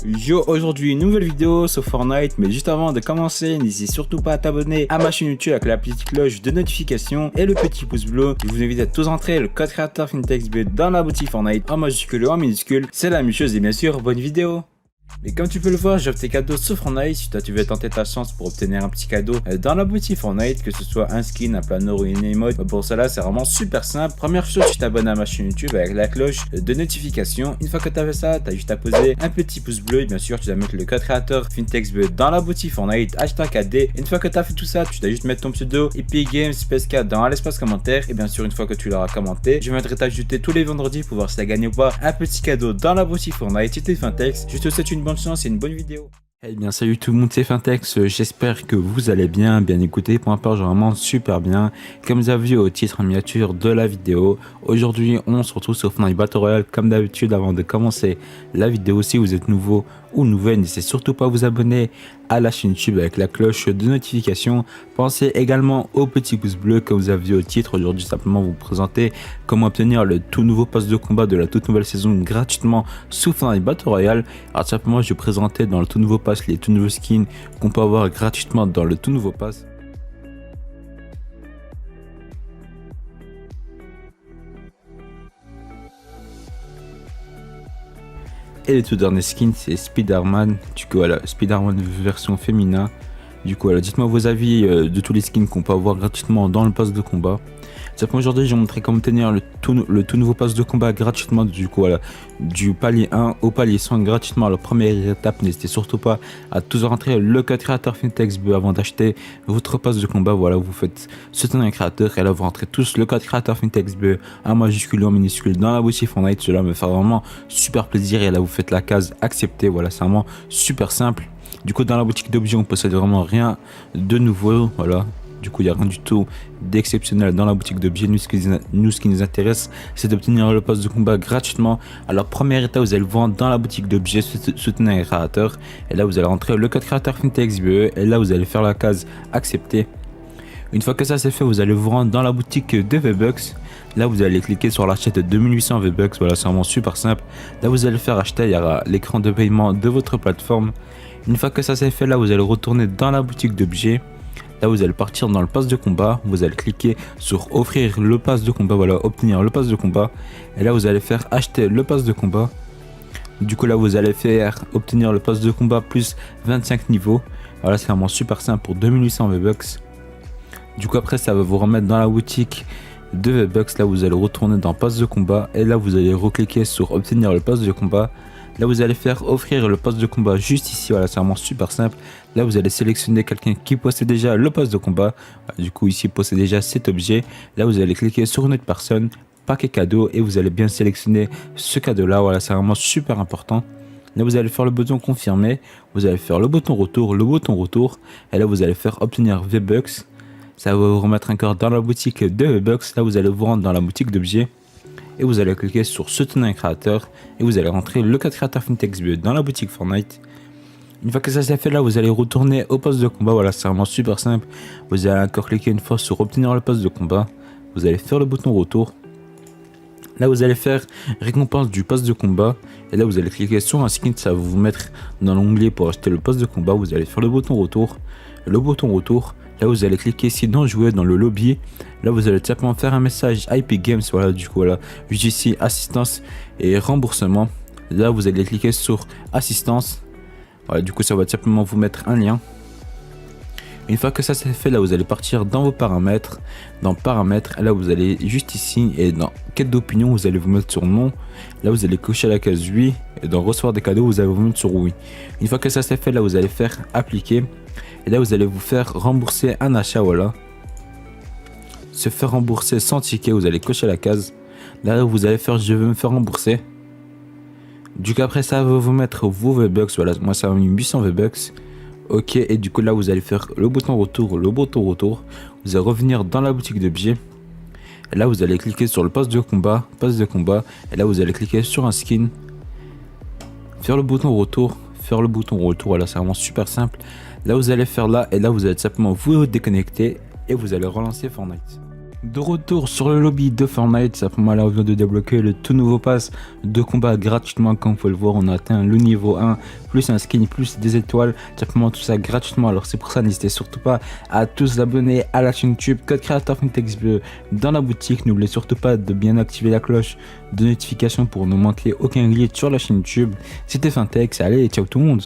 Yo, aujourd'hui une nouvelle vidéo sur Fortnite, mais juste avant de commencer, n'hésite surtout pas à t'abonner à ma chaîne YouTube avec la petite cloche de notification et le petit pouce bleu. Je vous invite à tous entrer le code créateur FintechsB dans la boutique Fortnite en majuscule ou en minuscule, c'est la même chose et bien sûr, bonne vidéo. Mais comme tu peux le voir, j'offre tes cadeaux sur Fortnite. Si toi tu veux tenter ta chance pour obtenir un petit cadeau dans la boutique Fortnite, que ce soit un skin, un planeur ou une emote, pour cela c'est vraiment super simple. Première chose, tu t'abonnes à ma chaîne YouTube avec la cloche de notification. Une fois que tu as fait ça, tu as juste à poser un petit pouce bleu et bien sûr tu dois mettre le code créateur FintechsB dans la boutique Fortnite, hashtag KD. Une fois que tu as fait tout ça, tu dois juste mettre ton pseudo Epic Games PSK dans l'espace commentaire et bien sûr une fois que tu l'auras commenté, je viendrai t'ajouter tous les vendredis pour voir si tu as gagné ou pas un petit cadeau dans la boutique Fortnite. C'était Fintex, je te souhaite une bonne chance et une bonne vidéo. Eh bien salut tout le monde, c'est Fintex, j'espère que vous allez bien écouter, pour ma part je vraiment super bien. Comme vous avez vu au titre en miniature de la vidéo, aujourd'hui on se retrouve sur Fortnite Battle Royale. Comme d'habitude, avant de commencer la vidéo, si vous êtes nouveau ou nouvelle, n'hésitez surtout pas à vous abonner à la chaîne YouTube avec la cloche de notification. Pensez également au petit pouce bleu que vous avez vu au titre. Aujourd'hui simplement vous présenter comment obtenir le tout nouveau pass de combat de la toute nouvelle saison gratuitement sous Fortnite Battle Royale. Alors simplement je vais présenter dans le tout nouveau pass les tout nouveaux skins qu'on peut avoir gratuitement dans le tout nouveau pass. Et les tout derniers skins, c'est Spider-Man. Du coup, voilà, Spider-Man version féminin. Du coup, voilà, dites-moi vos avis de tous les skins qu'on peut avoir gratuitement dans le pass de combat. Aujourd'hui, je vais vous montrer comment obtenir le tout nouveau pass de combat gratuitement. Du coup, voilà, du palier 1 au palier 100 gratuitement. Alors, première étape, n'hésitez surtout pas à toujours rentrer le code créateur FintechsB avant d'acheter votre pass de combat. Voilà, vous faites soutenir un créateur et là, vous rentrez tous le code créateur FintechsB en majuscule ou en minuscule dans la boutique Fortnite. Cela me fait vraiment super plaisir et là, vous faites la case accepter. Voilà, c'est vraiment super simple. Du coup, dans la boutique d'objets, on possède vraiment rien de nouveau. Voilà. Du coup, il n'y a rien du tout d'exceptionnel dans la boutique d'objets. Nous, ce qui nous intéresse, c'est d'obtenir le pass de combat gratuitement. Alors, première étape, vous allez le vendre dans la boutique d'objets, soutenir un créateur. Et là, vous allez rentrer le code créateur FintechsB. Et là, vous allez faire la case accepter. Une fois que ça c'est fait, vous allez vous rendre dans la boutique de V-Bucks. Là, vous allez cliquer sur l'achat de 2800 V-Bucks. Voilà, c'est vraiment super simple. Là, vous allez faire acheter. Il y aura l'écran de paiement de votre plateforme. Une fois que ça c'est fait, là, vous allez retourner dans la boutique d'objets. Là, vous allez partir dans le pass de combat. Vous allez cliquer sur offrir le pass de combat. Voilà, obtenir le pass de combat. Et là, vous allez faire acheter le pass de combat. Du coup, là, vous allez faire obtenir le pass de combat plus 25 niveaux. Voilà, c'est vraiment super simple pour 2800 V-Bucks. Du coup, après, ça va vous remettre dans la boutique de V-Bucks. Là, vous allez retourner dans pass de combat. Et là, vous allez recliquer sur obtenir le pass de combat. Là, vous allez faire offrir le pass de combat juste ici. Voilà, c'est vraiment super simple. Là, vous allez sélectionner quelqu'un qui possède déjà le pass de combat. Du coup, ici, possède déjà cet objet. Là, vous allez cliquer sur une autre personne, paquet cadeau, et vous allez bien sélectionner ce cadeau-là. Voilà, c'est vraiment super important. Là, vous allez faire le bouton confirmer. Vous allez faire le bouton retour. Et là, vous allez faire obtenir V-Bucks. Ça va vous remettre encore dans la boutique de V-Bucks. Là, vous allez vous rendre dans la boutique d'objets. Et vous allez cliquer sur soutenir un créateur et vous allez rentrer le code créateur FintechsB dans la boutique Fortnite. Une fois que ça c'est fait, là vous allez retourner au poste de combat. Voilà, c'est vraiment super simple. Vous allez encore cliquer une fois sur obtenir le poste de combat. Vous allez faire le bouton retour. Là vous allez faire récompense du poste de combat. Et là vous allez cliquer sur un skin. Ça va vous mettre dans l'onglet pour acheter le poste de combat. Vous allez faire le bouton retour. Là, vous allez cliquer ici dans jouer dans le lobby. Là, vous allez simplement faire un message Epic Games. Voilà, du coup, voilà, juste ici, assistance et remboursement. Là, vous allez cliquer sur assistance. Voilà, du coup, ça va simplement vous mettre un lien. Une fois que ça c'est fait, là, vous allez partir dans vos paramètres. Dans paramètres, là, vous allez juste ici et dans quête d'opinion, vous allez vous mettre sur non. Là, vous allez cocher la case oui. Et dans recevoir des cadeaux, vous allez vous mettre sur oui. Une fois que ça c'est fait, là, vous allez faire appliquer. Et là, vous allez vous faire rembourser un achat, voilà. Se faire rembourser sans ticket, vous allez cocher la case. Là, vous allez faire je veux me faire rembourser. Du coup, après, ça va vous mettre vos V-Bucks. Voilà, moi, ça m'a mis 800 V-Bucks. Ok, et du coup, là, vous allez faire le bouton retour. Vous allez revenir dans la boutique d'objets. Et là, vous allez cliquer sur le pass de combat. Et là, vous allez cliquer sur un skin. Faire le bouton retour. Voilà, c'est vraiment super simple. Là, vous allez faire là et là, vous allez simplement vous déconnecter et vous allez relancer Fortnite. De retour sur le lobby de Fortnite, simplement là on vient de débloquer le tout nouveau pass de combat gratuitement. Comme vous pouvez le voir, on a atteint le niveau 1, plus un skin, plus des étoiles, simplement tout ça gratuitement. Alors c'est pour ça, n'hésitez surtout pas à tous vous abonner à la chaîne YouTube, code créateur FinTechsBleu dans la boutique. N'oubliez surtout pas de bien activer la cloche de notification pour ne manquer aucun glitch sur la chaîne YouTube. C'était Fintex, allez ciao tout le monde.